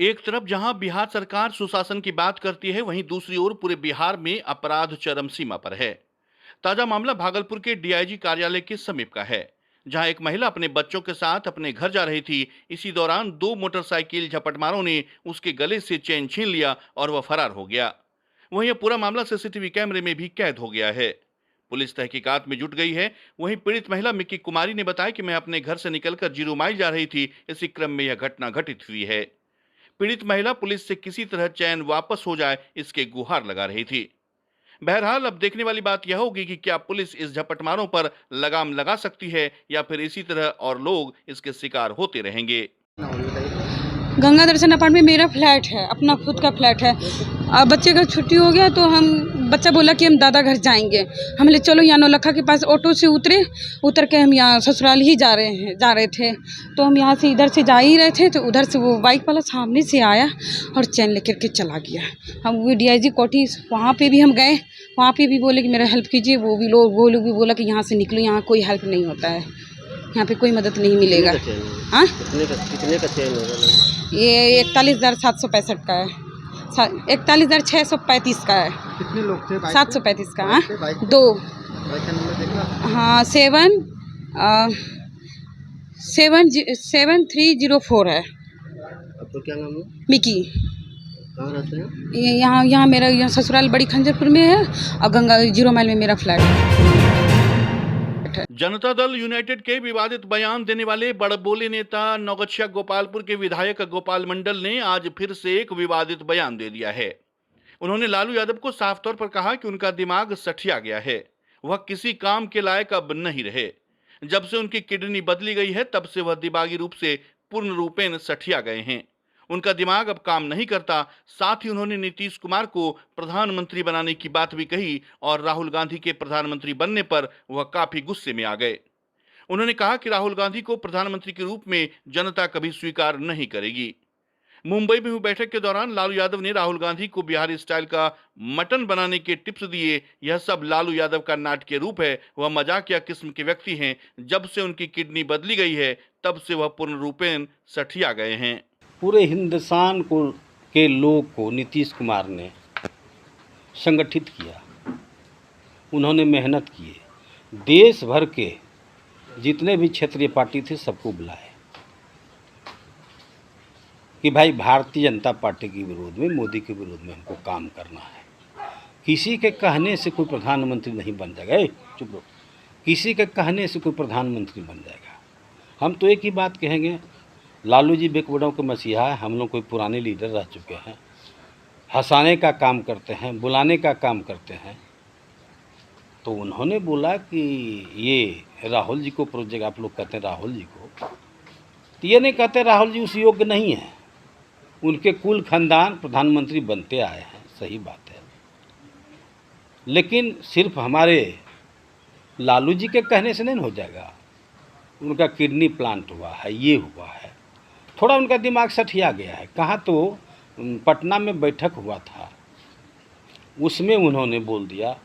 एक तरफ जहां बिहार सरकार सुशासन की बात करती है, वहीं दूसरी ओर पूरे बिहार में अपराध चरम सीमा पर है। ताजा मामला भागलपुर के डीआईजी कार्यालय के समीप का है, जहां एक महिला अपने बच्चों के साथ अपने घर जा रही थी। इसी दौरान दो मोटरसाइकिल झपटमारों ने उसके गले से चेन छीन लिया और वह फरार हो गया। वहीं यह पूरा मामला सीसीटीवी कैमरे में भी कैद हो गया है। पुलिस तहकीकात में जुट गई है। वहीं पीड़ित महिला मिक्की कुमारी ने बताया कि मैं अपने घर से निकलकर जीरो माइल जा रही थी, इसी क्रम में यह घटना घटित हुई है। पीड़ित महिला पुलिस से किसी तरह चैन वापस हो जाए, इसके गुहार लगा रही थी। बहरहाल अब देखने वाली बात यह होगी कि क्या पुलिस इस झपटमारों पर लगाम लगा सकती है या फिर इसी तरह और लोग इसके शिकार होते रहेंगे। गंगा दर्शन अपार्टमेंट में मेरा फ्लैट है, अपना खुद का फ्लैट है। अब बच्चे का छुट्टी हो गया तो बच्चा बोला कि हम दादा घर जाएंगे। हम ले चलो यहाँ नौलखा के पास। ऑटो से उतर के हम यहाँ ससुराल ही जा रहे थे। तो हम यहाँ से इधर से जा ही रहे थे तो उधर से वो बाइक वाला सामने से आया और चैन लेकर के चला गया। हम वो डीआईजी कोठी वहाँ पे भी हम गए, वहाँ पे भी बोले कि मेरा हेल्प कीजिए। वो लोग भी बोला कि यहाँ से निकलो, यहाँ कोई हेल्प नहीं होता है, यहाँ पे कोई मदद नहीं मिलेगा। हाँ, कितने का चैन होगा? ये 41,765 का है, 41,635 का है। कितने लोग थे? 735 का। हाँ, दो। हाँ, 7304 है। आपको क्या नाम है? मिकी। कहाँ रहते हैं? यहाँ मेरा यहाँ ससुराल बड़ी खंजरपुर में है और गंगा 0 माइल में मेरा फ्लैट है। जनता दल यूनाइटेड के विवादित बयान देने वाले बड़बोले नेता नौगछिया गोपालपुर के विधायक गोपाल मंडल ने आज फिर से एक विवादित बयान दे दिया है। उन्होंने लालू यादव को साफ तौर पर कहा कि उनका दिमाग सठिया गया है, वह किसी काम के लायक अब नहीं रहे। जब से उनकी किडनी बदली गई है, तब से वह दिमागी रूप से पूर्ण रूपेण सठिया गए हैं। उनका दिमाग अब काम नहीं करता। साथ ही उन्होंने नीतीश कुमार को प्रधानमंत्री बनाने की बात भी कही और राहुल गांधी के प्रधानमंत्री बनने पर वह काफी गुस्से में आ गए। उन्होंने कहा कि राहुल गांधी को प्रधानमंत्री के रूप में जनता कभी स्वीकार नहीं करेगी। मुंबई में हुई बैठक के दौरान लालू यादव ने राहुल गांधी को बिहारी स्टाइल का मटन बनाने के टिप्स दिए। यह सब लालू यादव का नाटकीय रूप है। वह मजाकिया किस्म के व्यक्ति हैं। जब से उनकी किडनी बदली गई है, तब से वह पूर्ण रूपेण सठिया गए हैं। पूरे हिंदुस्तान के लोग को नीतीश कुमार ने संगठित किया, उन्होंने मेहनत किए, देश भर के जितने भी क्षेत्रीय पार्टी थे सबको बुलाए कि भाई भारतीय जनता पार्टी के विरोध में, मोदी के विरोध में हमको काम करना है। किसी के कहने से कोई प्रधानमंत्री नहीं बन जाएगा। चुप रहो। किसी के कहने से कोई प्रधानमंत्री बन जाएगा। हम तो एक ही बात कहेंगे, लालू जी बेकबड़ों के मसीहा है। हम लोग कोई पुराने लीडर रह चुके हैं, हंसाने का काम करते हैं, बुलाने का काम करते हैं। तो उन्होंने बोला कि ये राहुल जी को प्रोजेक्ट, आप लोग कहते हैं राहुल जी को, तो ये नहीं कहते राहुल जी उस योग्य नहीं है। उनके कुल खानदान प्रधानमंत्री बनते आए हैं, सही बात है। लेकिन सिर्फ हमारे लालू जी के कहने से नहीं हो जाएगा। उनका किडनी प्लांट हुआ है, ये हुआ है, थोड़ा उनका दिमाग सठिया गया है। कहाँ तो पटना में बैठक हुआ था, उसमें उन्होंने बोल दिया,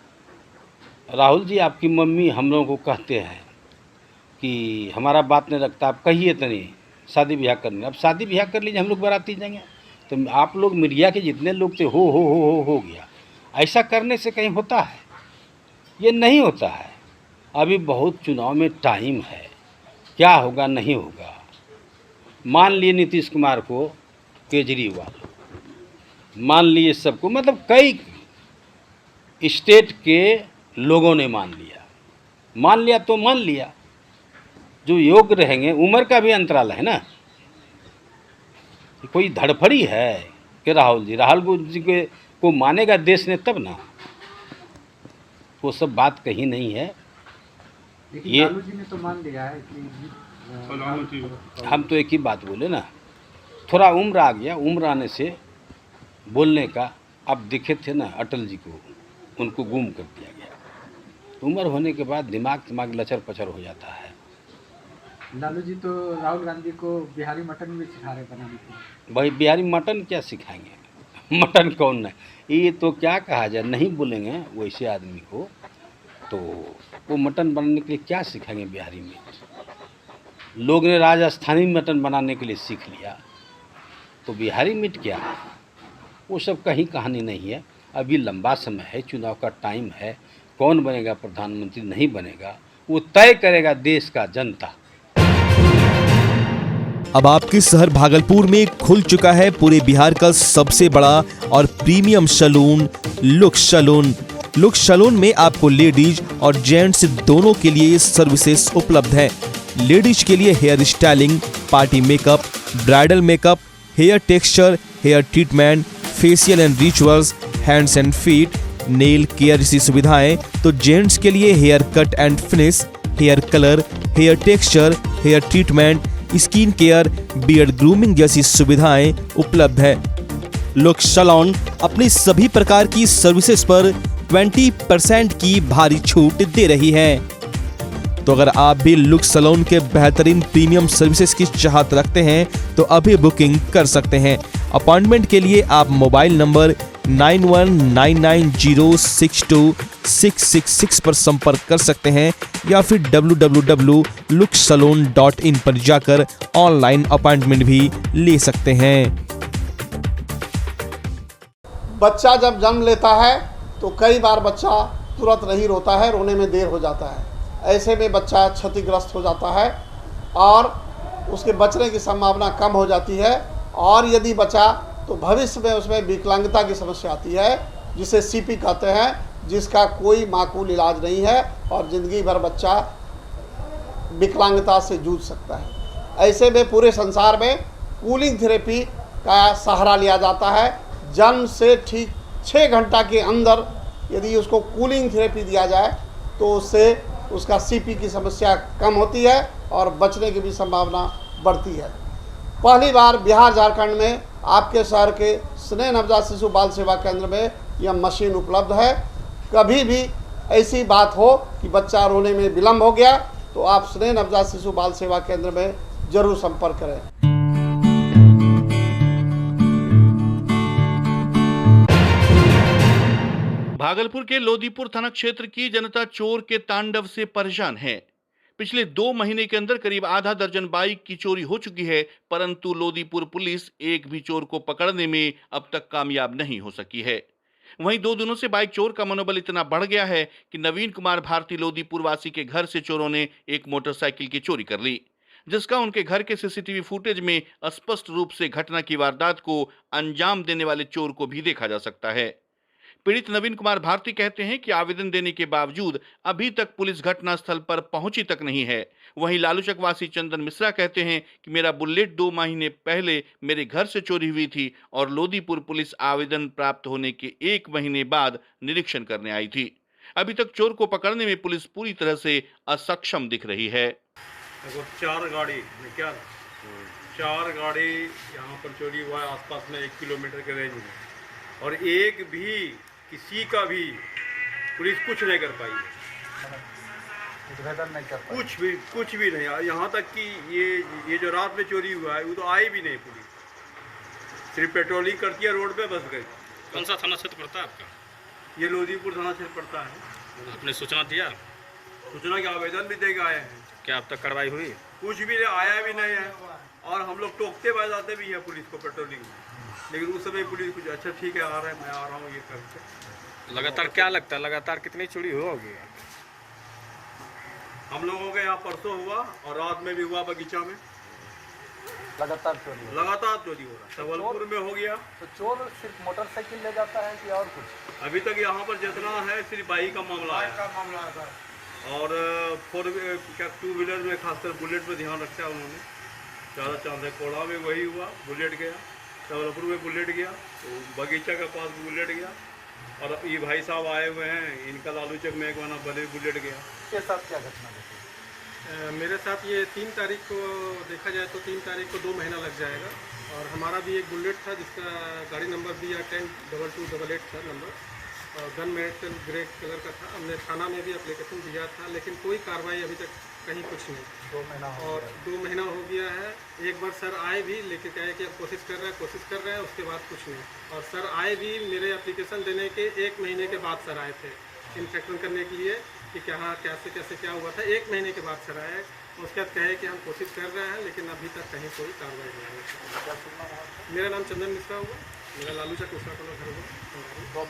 राहुल जी आपकी मम्मी हम लोगों को कहते हैं कि हमारा बात नहीं रखता, आप कहिए तो नहीं शादी ब्याह करने। अब शादी ब्याह कर लीजिए, हम लोग बाराती जाएंगे। तो आप लोग मीडिया के जितने लोग थे हो गया। ऐसा करने से कहीं होता है? ये नहीं होता है। अभी बहुत चुनाव में टाइम है, क्या होगा नहीं होगा। मान लिए नीतीश कुमार को केजरीवाल, मान लिए सबको, मतलब कई स्टेट के लोगों ने मान लिया तो मान लिया। जो योग्य रहेंगे, उम्र का भी अंतराल है ना। कोई धड़फड़ी है कि राहुल जी को मानेगा देश ने तब ना। वो सब बात कहीं नहीं है। ये लालू जी ने तो मान लिया है कि हम तो एक ही बात बोले ना, थोड़ा उम्र आ गया, उम्र आने से बोलने का। अब दिखे थे ना अटल जी को, उनको गुम कर दिया गया। उम्र होने के बाद दिमाग लचर पचर हो जाता है। लालू जी तो राहुल गांधी को बिहारी मटन भी सिखा रहे बनाने के। भाई बिहारी मटन क्या सिखाएंगे? मटन कौन है? ये तो क्या कहा जाए, नहीं बोलेंगे वैसे आदमी को, तो वो मटन बनाने के लिए क्या सिखाएंगे बिहारी में? लोग ने राजस्थानी मटन बनाने के लिए सीख लिया। तो बिहारी मीट क्या है, वो सब कहीं कहानी नहीं है। अभी लंबा समय है, चुनाव का टाइम है, कौन बनेगा प्रधानमंत्री नहीं बनेगा वो तय करेगा देश का जनता। अब आपके शहर भागलपुर में खुल चुका है पूरे बिहार का सबसे बड़ा और premium salon looks salon. Looks salon में आपको लेडीज और जेंट्स दोनों के लिए सर्विसेज उपलब्ध है। लेडीज के लिए hair styling, party makeup, bridal makeup, hair texture, hair treatment, facial and rituals, hands and feet, nail care जैसी सुविधाएं। तो जेंट्स के लिए hair cut and finish, hair colour, hair texture, hair treatment, skin care, beard grooming जैसी सुविधाएं उपलब्ध है। Looks salon अपनी सभी प्रकार की सर्विसेज पर 20% की भारी छूट दे रही है। तो अगर आप भी लुक्स सैलून के बेहतरीन प्रीमियम सर्विसेज की चाहत रखते हैं तो अभी बुकिंग कर सकते हैं। अपॉइंटमेंट के लिए आप मोबाइल नंबर 9199062666 पर संपर्क कर सकते हैं या फिर www.luxsalon.in पर जाकर ऑनलाइन अपॉइंटमेंट भी ले सकते हैं। बच्चा जब जन्म लेता है तो कई बार बच्चा तुरंत नहीं रोता है, रोने में देर हो जाता है। ऐसे में बच्चा क्षतिग्रस्त हो जाता है और उसके बचने की संभावना कम हो जाती है। और यदि बचा तो भविष्य में उसमें विकलांगता की समस्या आती है, जिसे सीपी कहते हैं, जिसका कोई माकूल इलाज नहीं है और ज़िंदगी भर बच्चा विकलांगता से जूझ सकता है। ऐसे में पूरे संसार में कूलिंग थेरेपी का सहारा लिया जाता है। जन्म से ठीक 6 घंटा के अंदर यदि उसको कूलिंग थेरेपी दिया जाए तो उससे उसका सीपी की समस्या कम होती है और बचने की भी संभावना बढ़ती है। पहली बार बिहार झारखंड में आपके शहर के स्नेह नवजात शिशु बाल सेवा केंद्र में यह मशीन उपलब्ध है। कभी भी ऐसी बात हो कि बच्चा रोने में विलम्ब हो गया तो आप स्नेह नवजात शिशु बाल सेवा केंद्र में जरूर संपर्क करें। भागलपुर के लोदीपुर थाना क्षेत्र की जनता चोर के तांडव से परेशान है। पिछले 2 महीने के अंदर करीब आधा दर्जन बाइक की चोरी हो चुकी है, परंतु लोदीपुर पुलिस एक भी चोर को पकड़ने में अब तक कामयाब नहीं हो सकी है। वहीं 2 दिनों से बाइक चोर का मनोबल इतना बढ़ गया है कि नवीन कुमार भारती लोदीपुर वासी के घर से चोरों ने एक मोटरसाइकिल की चोरी कर ली, जिसका उनके घर के सीसीटीवी फुटेज में स्पष्ट रूप से घटना की वारदात को अंजाम देने वाले चोर को भी देखा जा सकता है। पीड़ित नवीन कुमार भारती कहते हैं कि आवेदन देने के बावजूद अभी तक पुलिस घटनास्थल पर पहुंची तक नहीं है। वहीं लालूचक वासी चंदन मिश्रा कहते हैं कि मेरा बुलेट 2 महीने पहले मेरे घर से चोरी हुई थी और लोदीपुर पुलिस आवेदन प्राप्त होने के 1 महीने बाद निरीक्षण करने आई थी। अभी तक चोर को पकड़ने में पुलिस पूरी तरह से असक्षम दिख रही है। 4 गाड़ी यहाँ पर चोरी हुआ है आसपास में 1 किलोमीटर के रेंज में, और एक भी किसी का भी पुलिस कुछ नहीं कर पाई है, कुछ भी नहीं। यहाँ तक कि ये जो रात में चोरी हुआ है वो तो आई भी नहीं पुलिस, सिर्फ पेट्रोलिंग करती है रोड पे, बस गई। कौन सा थाना क्षेत्र पड़ता है आपका? ये लोदीपुर थाना क्षेत्र पड़ता है। आपने सूचना दिया? सूचना के आवेदन भी देकर आए हैं, क्या अब तक कार्रवाई हुई? कुछ भी आया भी नहीं है, और हम लोग टोकते बजाते भी हैं पुलिस को पेट्रोलिंग में, लेकिन उस समय पुलिस कुछ अच्छा ठीक है आ रहा है, मैं आ रहा हूँ ये करके। लगातार क्या लगता है लगातार कितनी चोरी होगी? हम लोगों के यहाँ परसों हुआ और रात में भी हुआ बगीचा में, लगातार चोरी हो रहा है। सबलपुर में हो गया। तो चोर सिर्फ मोटरसाइकिल ले जाता है कि और कुछ? अभी तक यहाँ पर जितना है सिर्फ बाइक का मामला है, और 2 व्हीलर में खासकर बुलेट पे ध्यान रखा है उन्होंने, ज़्यादा चांस है। कोड़ा में वही हुआ, बुलेट गया, सबलपुर में बुलेट गया, तो बगीचा के पास बुलेट गया, और ये भाई साहब आए हुए हैं, इनका लालूचक में एक बना बड़े बुलेट गया। के साथ क्या घटना देखी? मेरे साथ ये 3 तारीख को देखा जाए तो 3 तारीख को 2 महीना लग जाएगा, और हमारा भी एक बुलेट था जिसका गाड़ी नंबर भी 102288 था number, gun metal grey colour का था। हमने थाना में भी एप्लीकेशन दिया था, लेकिन कोई कार्रवाई अभी तक कहीं कुछ नहीं। 2 महीना और 2 महीना हो गया है। एक बार सर आए भी, लेके कहे कि अब कोशिश कर रहे हैं, उसके बाद कुछ नहीं। और सर आए भी मेरे एप्लीकेशन देने के 1 महीने के बाद सर आए थे इंस्पेक्शन करने के लिए कि कैसे क्या हुआ था। 1 महीने के बाद सर आए, उसके बाद कहे कि हम कोशिश कर रहे हैं, लेकिन अभी तक कहीं कोई कार्रवाई नहीं हुई। मेरा नाम चंदन मिश्रा हुआ, मेरा लालू चक मिश्रा का घर हुआ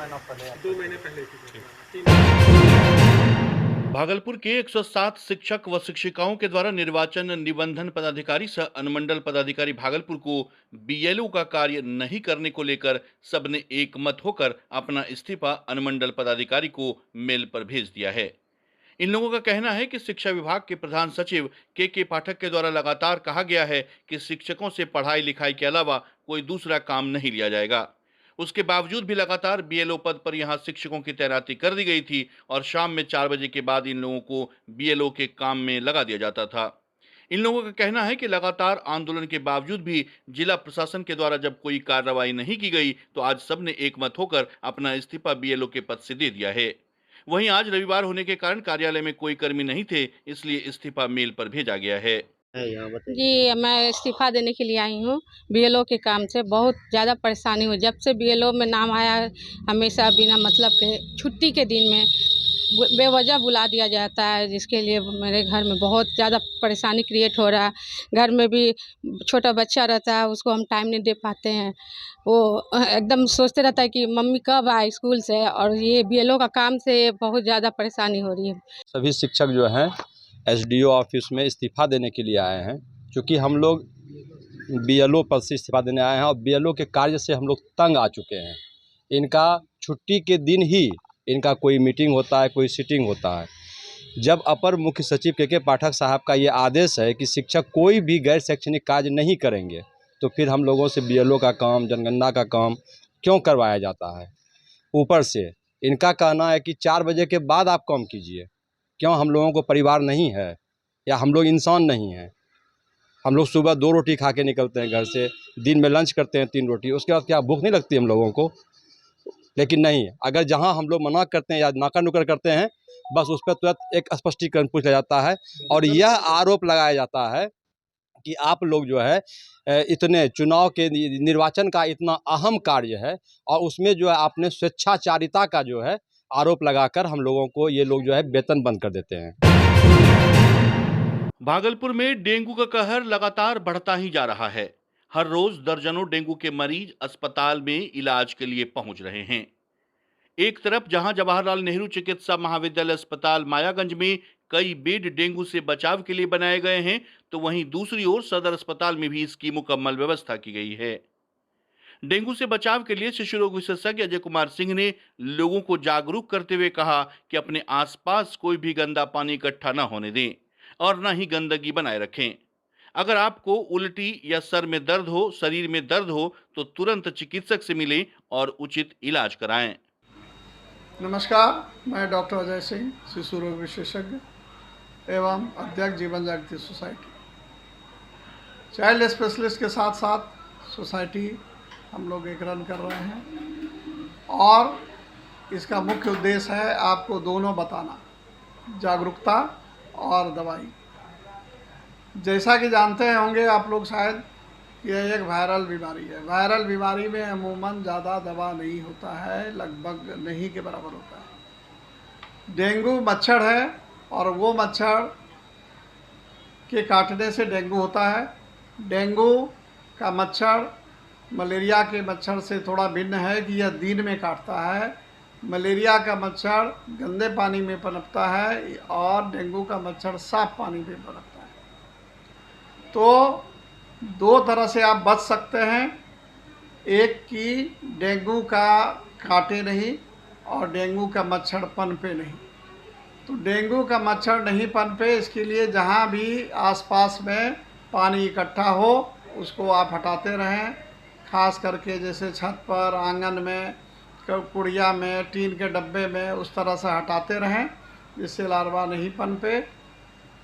2 महीने पहले की घटना। भागलपुर के 107 शिक्षक व शिक्षिकाओं के द्वारा निर्वाचन निबंधन पदाधिकारी सह अनुमंडल पदाधिकारी भागलपुर को बीएलओ का कार्य नहीं करने को लेकर सबने एक मत होकर अपना इस्तीफा अनुमंडल पदाधिकारी को मेल पर भेज दिया है। इन लोगों का कहना है कि शिक्षा विभाग के प्रधान सचिव के पाठक के द्वारा लगातार कहा गया है कि शिक्षकों से पढ़ाई लिखाई के अलावा कोई दूसरा काम नहीं लिया जाएगा। उसके बावजूद भी लगातार बीएलओ पद पर यहां शिक्षकों की तैनाती कर दी गई थी और शाम में 4 बजे के बाद इन लोगों को बीएलओ के काम में लगा दिया जाता था। इन लोगों का कहना है कि लगातार आंदोलन के बावजूद भी जिला प्रशासन के द्वारा जब कोई कार्रवाई नहीं की गई तो आज सबने एकमत होकर अपना इस्तीफा बीएलओ के पद से दे दिया है। वहीं आज रविवार होने के कारण कार्यालय में कोई कर्मी नहीं थे, इसलिए इस्तीफा मेल पर भेजा गया है। जी, मैं इस्तीफा देने के लिए आई हूँ। बीएलओ के काम से बहुत ज़्यादा परेशानी हुई। जब से बीएलओ में नाम आया है, हमेशा बिना मतलब के छुट्टी के दिन में बेवजह बुला दिया जाता है, जिसके लिए मेरे घर में बहुत ज़्यादा परेशानी क्रिएट हो रहा है। घर में भी छोटा बच्चा रहता है, उसको हम टाइम नहीं दे पाते हैं। वो एकदम सोचते रहता है कि मम्मी कब आए स्कूल से, और ये बीएलओ का काम से बहुत ज़्यादा परेशानी हो रही है। सभी शिक्षक जो हैं एसडीओ ऑफिस में इस्तीफ़ा देने के लिए आए हैं, क्योंकि हम लोग बीएलओ पद से इस्तीफ़ा देने आए हैं और बीएलओ के कार्य से हम लोग तंग आ चुके हैं। इनका छुट्टी के दिन ही इनका कोई मीटिंग होता है, कोई सिटिंग होता है। जब अपर मुख्य सचिव के पाठक साहब का ये आदेश है कि शिक्षक कोई भी गैर शैक्षणिक कार्य नहीं करेंगे, तो फिर हम लोगों से बीएलओ का काम, जनगणना का काम क्यों करवाया जाता है। ऊपर से इनका कहना है कि 4 बजे के बाद आप काम कीजिए। क्यों हम लोगों को परिवार नहीं है या हम लोग इंसान नहीं हैं? हम लोग सुबह 2 रोटी खा के निकलते हैं घर से, दिन में लंच करते हैं 3 रोटी, उसके बाद क्या भूख नहीं लगती हम लोगों को? लेकिन नहीं, अगर जहां हम लोग मना करते हैं या नाका नुकर करते हैं, बस उस पर तुरंत एक स्पष्टीकरण पूछ लिया जाता है और यह आरोप लगाया जाता है कि आप लोग जो है इतने चुनाव के निर्वाचन का इतना अहम कार्य है और उसमें जो है आपने स्वेच्छाचारिता का जो है आरोप लगाकर हम लोगों को ये लोग जो है वेतन बंद कर देते हैं। भागलपुर में डेंगू का कहर लगातार बढ़ता ही जा रहा है। हर रोज दर्जनों डेंगू के मरीज अस्पताल में इलाज के लिए पहुंच रहे हैं। एक तरफ जहां जवाहरलाल नेहरू चिकित्सा महाविद्यालय अस्पताल मायागंज में कई बेड डेंगू से बचाव के लिए बनाए गए हैं, तो वहीं दूसरी ओर सदर अस्पताल में भी इसकी मुकम्मल व्यवस्था की गई है। डेंगू से बचाव के लिए शिशु रोग विशेषज्ञ अजय कुमार सिंह ने लोगों को जागरूक करते हुए कहा कि अपने आसपास कोई भी गंदा पानी इकट्ठा न होने दें और न ही गंदगी बनाए रखें। अगर आपको उल्टी या सर में दर्द हो, शरीर में दर्द हो, तो तुरंत चिकित्सक से मिलें और उचित इलाज कराएं। नमस्कार, मैं डॉक्टर अजय सिंह, शिशु रोग विशेषज्ञ एवं अध्यक्ष जीवन जागृति सोसाइटी। चाइल्ड स्पेशलिस्ट के साथ साथ सोसाइटी हम लोग एक रन कर रहे हैं और इसका मुख्य उद्देश्य है आपको दोनों बताना, जागरूकता और दवाई। जैसा कि जानते होंगे आप लोग शायद, यह एक वायरल बीमारी है। वायरल बीमारी में अमूमन ज़्यादा दवा नहीं होता है, लगभग नहीं के बराबर होता है। डेंगू मच्छर है और वो मच्छर के काटने से डेंगू होता है। डेंगू का मच्छर मलेरिया के मच्छर से थोड़ा भिन्न है कि यह दिन में काटता है। मलेरिया का मच्छर गंदे पानी में पनपता है और डेंगू का मच्छर साफ पानी में पनपता है। तो 2 तरह से आप बच सकते हैं, एक कि डेंगू का काटे नहीं और डेंगू का मच्छर पनपे नहीं। तो डेंगू का मच्छर नहीं पनपे, इसके लिए जहाँ भी आसपास में पानी इकट्ठा हो उसको आप हटाते रहें, खास करके जैसे छत पर, आंगन में, कुड़िया में, टीन के डब्बे में, उस तरह से हटाते रहें जिससे लार्वा नहीं पनपे।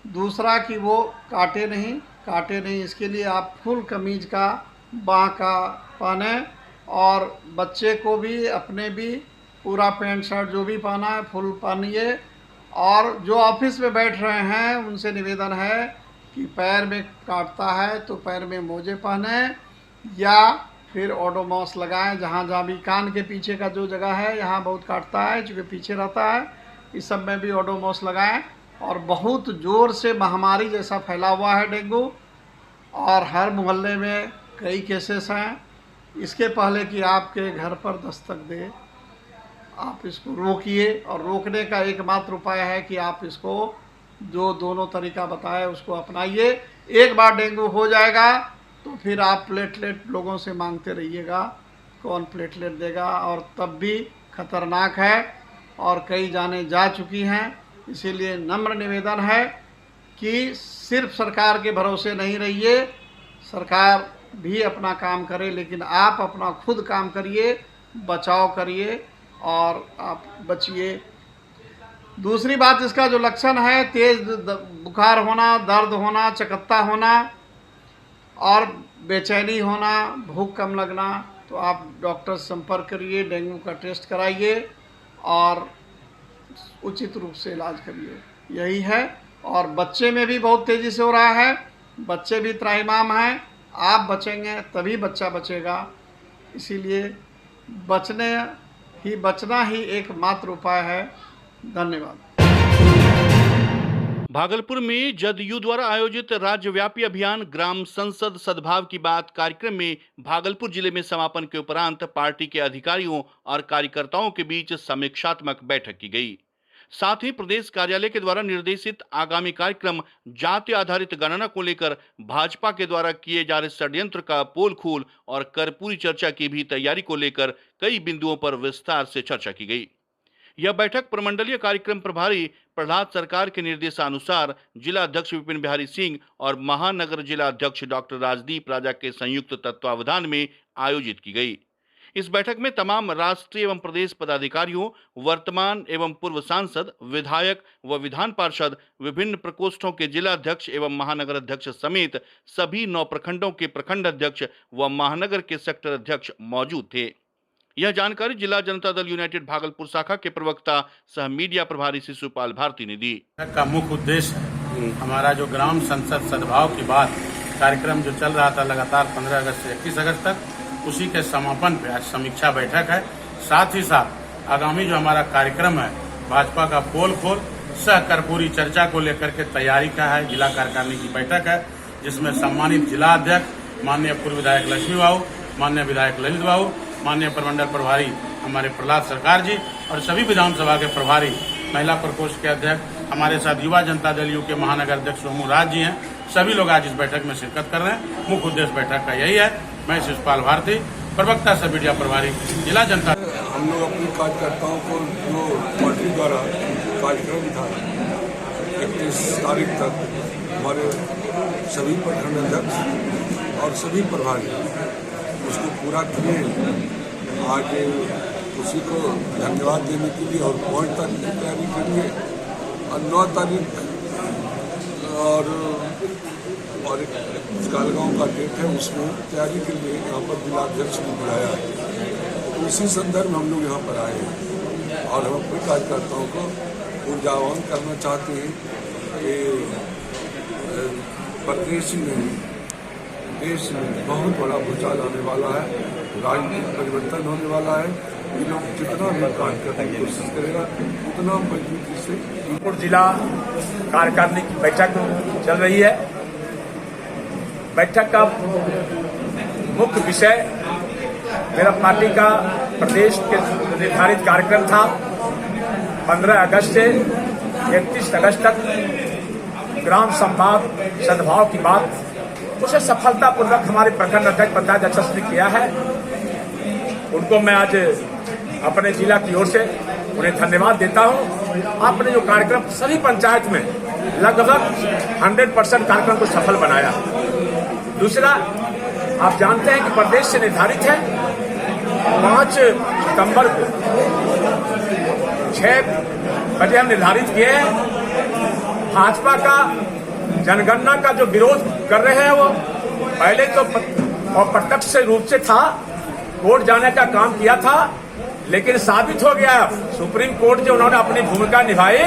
दूसरा कि वो काटे नहीं, इसके लिए आप फुल कमीज का, बाँह का पहने और बच्चे को भी, अपने भी पूरा पैंट शर्ट जो भी पहना है फुल पहनिए। और जो ऑफिस में बैठ रहे हैं उनसे निवेदन है कि पैर में काटता है तो पैर में मोजे पहने या फिर ओडोमॉस लगाएं। जहाँ जहाँ भी कान के पीछे का जो जगह है यहाँ बहुत काटता है, चूँकि पीछे रहता है, इस सब में भी ओडोमॉस लगाएं। और बहुत ज़ोर से महामारी जैसा फैला हुआ है डेंगू और हर मोहल्ले में कई केसेस हैं। इसके पहले कि आपके घर पर दस्तक दे, आप इसको रोकिए। और रोकने का एकमात्र उपाय है कि आप इसको जो दोनों तरीका बताया उसको अपनाइए। एक बार डेंगू हो जाएगा तो फिर आप प्लेटलेट लोगों से मांगते रहिएगा, कौन प्लेटलेट देगा, और तब भी खतरनाक है और कई जाने जा चुकी हैं। इसीलिए नम्र निवेदन है कि सिर्फ सरकार के भरोसे नहीं रहिए, सरकार भी अपना काम करे, लेकिन आप अपना खुद काम करिए, बचाव करिए और आप बचिए। दूसरी बात, इसका जो लक्षण है, तेज बुखार होना, दर्द होना, चकत्ता होना और बेचैनी होना, भूख कम लगना, तो आप डॉक्टर से संपर्क करिए, डेंगू का टेस्ट कराइए और उचित रूप से इलाज करिए। यही है। और बच्चे में भी बहुत तेज़ी से हो रहा है, बच्चे भी त्राहिमाम हैं। आप बचेंगे तभी बच्चा बचेगा। इसीलिए बचना ही एकमात्र उपाय है। धन्यवाद। भागलपुर में जदयू द्वारा आयोजित राज्यव्यापी अभियान ग्राम संसद सद्भाव की बात कार्यक्रम में भागलपुर जिले में समापन के उपरांत पार्टी के अधिकारियों और कार्यकर्ताओं के बीच समीक्षात्मक बैठक की गई। साथ ही प्रदेश कार्यालय के द्वारा निर्देशित आगामी कार्यक्रम जाति आधारित गणना को लेकर भाजपा के द्वारा किए जा रहे षड्यंत्र का पोल खोल और कर्पूरी चर्चा की भी तैयारी को लेकर कई बिंदुओं पर विस्तार से चर्चा की गई। यह बैठक प्रमंडलीय कार्यक्रम प्रभारी प्रहलाद सरकार के निर्देशानुसार जिला अध्यक्ष विपिन बिहारी सिंह और महानगर जिला अध्यक्ष डॉक्टर राजदीप राजा के संयुक्त तत्वावधान में आयोजित की गई। इस बैठक में तमाम राष्ट्रीय एवं प्रदेश पदाधिकारियों, वर्तमान एवं पूर्व सांसद, विधायक व विधान पार्षद, विभिन्न प्रकोष्ठों के जिला अध्यक्ष एवं महानगर अध्यक्ष समेत सभी 9 प्रखंडों के प्रखंड अध्यक्ष व महानगर के सेक्टर अध्यक्ष मौजूद थे। यह जानकारी जिला जनता दल यूनाइटेड भागलपुर शाखा के प्रवक्ता सह मीडिया प्रभारी शिशुपाल भारती ने दी। का मुख्य उद्देश्य है हमारा जो ग्राम संसद सद्भाव की बात कार्यक्रम जो चल रहा था लगातार 15 अगस्त से 21 अगस्त तक, उसी के समापन पे आज समीक्षा बैठक है। साथ ही साथ आगामी जो हमारा कार्यक्रम है भाजपा का पोल खोल सह कर्पूरी चर्चा को लेकर के तैयारी का है। जिला कार्यकारिणी की बैठक है जिसमें सम्मानित जिला अध्यक्ष माननीय पूर्व विधायक लक्ष्मी बाबू, माननीय विधायक ललित बाबू, माननीय प्रमंडल प्रभारी हमारे प्रहलाद सरकार जी और सभी विधानसभा के प्रभारी, महिला प्रकोष्ठ के अध्यक्ष, हमारे साथ युवा जनता दल यू के महानगर अध्यक्ष सोमू राज जी हैं। सभी लोग आज इस बैठक में शिरकत कर रहे हैं। मुख्य उद्देश्य बैठक का यही है। मैं शिशुपाल भारती, प्रवक्ता से मीडिया प्रभारी, जिला जनता। हम लोग अपने कार्यकर्ताओं को जो पार्टी द्वारा कार्यक्रम था 31 तारीख तक हमारे सभी प्रखंड अध्यक्ष और सभी प्रभारी उसको पूरा किए। आगे उसी को धन्यवाद देने के लिए और 5 तारीख की तैयारी के लिए और 9 तारीख और एक कालगांव का डेट है, उसमें तैयारी के लिए यहाँ पर जिलाध्यक्ष ने बुलाया है। तो उसी संदर्भ में हम लोग यहाँ पर आए हैं और हम अपने कार्यकर्ताओं को ऊर्जावान करना चाहते हैं कि प्रदेश में देश में बहुत बड़ा भूचाल आने वाला है, राजनीतिक परिवर्तन होने वाला है। ये लोग जितना भी काम करने की कोशिश करेगा उतना मजबूती से। जिला कार्यकारिणी की बैठक चल रही है। बैठक का मुख्य विषय मेरा पार्टी का प्रदेश के निर्धारित कार्यक्रम था 15 अगस्त से 31 अगस्त तक ग्राम संवाद सद्भाव की बात, उसे सफलतापूर्वक हमारे प्रखंड अध्यक्ष पंचायत अध्यक्ष ने किया है। उनको मैं आज अपने जिला की ओर से उन्हें धन्यवाद देता हूं। आपने जो कार्यक्रम सभी पंचायत में लगभग 100% कार्यक्रम को सफल बनाया। दूसरा, आप जानते हैं कि प्रदेश से निर्धारित है 5 सितंबर को 6 बजे हम निर्धारित किए हैं। भाजपा का जनगणना का जो विरोध कर रहे हैं वो पहले तो अप्रत्यक्ष रूप से था, कोर्ट जाने का काम किया था, लेकिन साबित हो गया सुप्रीम कोर्ट जो उन्होंने अपनी भूमिका निभाई,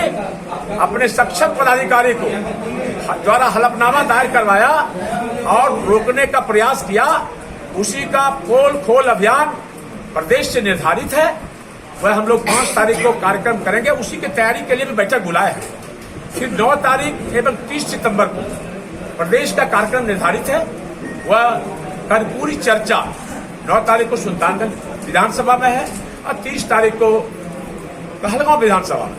अपने सक्षम पदाधिकारी को द्वारा हलफनामा दायर करवाया और रोकने का प्रयास किया। उसी का पोल खोल अभियान प्रदेश से निर्धारित है, वह हम लोग 5 तारीख को कार्यक्रम करेंगे। उसी की तैयारी के लिए भी बैठक बुलाए हैं। फिर 9 तारीख एवं 30 सितंबर को प्रदेश का कार्यक्रम निर्धारित है, वह कर्पूरी चर्चा 9 तारीख को सुल्तानगंज विधानसभा में है और 30 तारीख को कहलगांव विधानसभा में।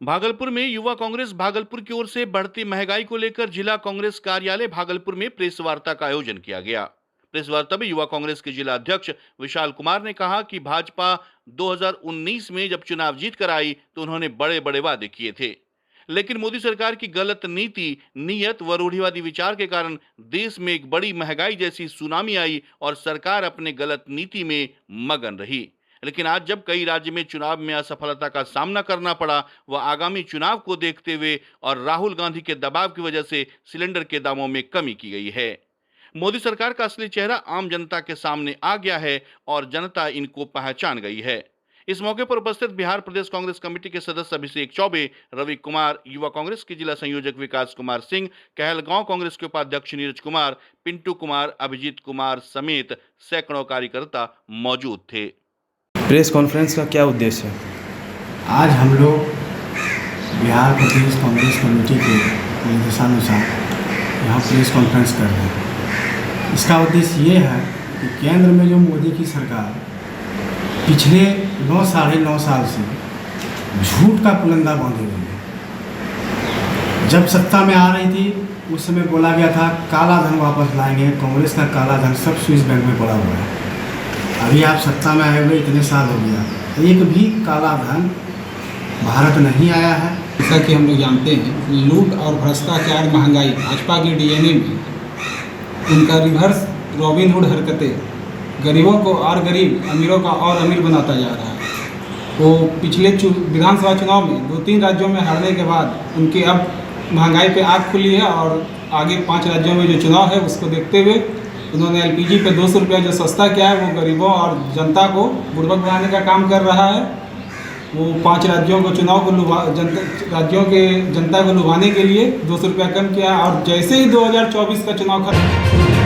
भागलपुर में युवा कांग्रेस भागलपुर की ओर से बढ़ती महंगाई को लेकर जिला कांग्रेस कार्यालय भागलपुर में प्रेस वार्ता का आयोजन किया गया। प्रेस वार्ता में युवा कांग्रेस के जिला अध्यक्ष विशाल कुमार ने कहा कि भाजपा 2019 में जब चुनाव जीत कर आई तो उन्होंने बड़े बड़े वादे किए थे, लेकिन मोदी सरकार की गलत नीति, नीयत व रूढ़िवादी विचार के कारण देश में एक बड़ी महंगाई जैसी सुनामी आई और सरकार अपने गलत नीति में मगन रही। लेकिन आज जब कई राज्य में चुनाव में असफलता का सामना करना पड़ा, वह आगामी चुनाव को देखते हुए और राहुल गांधी के दबाव की वजह से सिलेंडर के दामों में कमी की गई है। मोदी सरकार का असली चेहरा आम जनता के सामने आ गया है और जनता इनको पहचान गई है। इस मौके पर उपस्थित बिहार प्रदेश कांग्रेस कमेटी के सदस्य अभिषेक चौबे, रवि कुमार, युवा कांग्रेस के जिला संयोजक विकास कुमार सिंह, कहलगांव कांग्रेस के उपाध्यक्ष नीरज कुमार, पिंटू कुमार, अभिजीत कुमार समेत सैकड़ों कार्यकर्ता मौजूद थे। प्रेस कॉन्फ्रेंस का क्या उद्देश्य है? आज हम लोग बिहार प्रदेश कांग्रेस कमेटी के निर्देशानुसार यहाँ प्रेस कॉन्फ्रेंस कर रहे हैं। इसका उद्देश्य ये है कि केंद्र में जो मोदी की सरकार पिछले 9-9.5 साल से झूठ का पुलंदा बांधे हुए है। जब सत्ता में आ रही थी उस समय बोला गया था काला धन वापस लाएंगे, कांग्रेस का काला धन सब स्विस बैंक में पड़ा हुआ है। अभी आप सत्ता में आए हुए इतने साल हो गया, एक भी काला धन भारत नहीं आया है। जैसा कि हम लोग जानते हैं, लूट और भ्रष्टाचार, महंगाई भाजपा के डीएनए में, उनका रिवर्स रॉबिनहुड हरकतें गरीबों को और गरीब, अमीरों का और अमीर बनाता जा रहा है। वो पिछले विधानसभा चुनाव में 2-3 राज्यों में हारने के बाद उनकी अब महंगाई पे आँख खुली है और आगे 5 राज्यों में जो चुनाव है उसको देखते हुए उन्होंने LPG पे 200 रुपया जो सस्ता किया है वो गरीबों और जनता को बुर्बक बनाने का काम कर रहा है। वो 5 राज्यों को चुनाव को राज्यों के जनता को लुभाने के लिए 200 रुपया कम किया और जैसे ही 2024 का चुनाव खत्म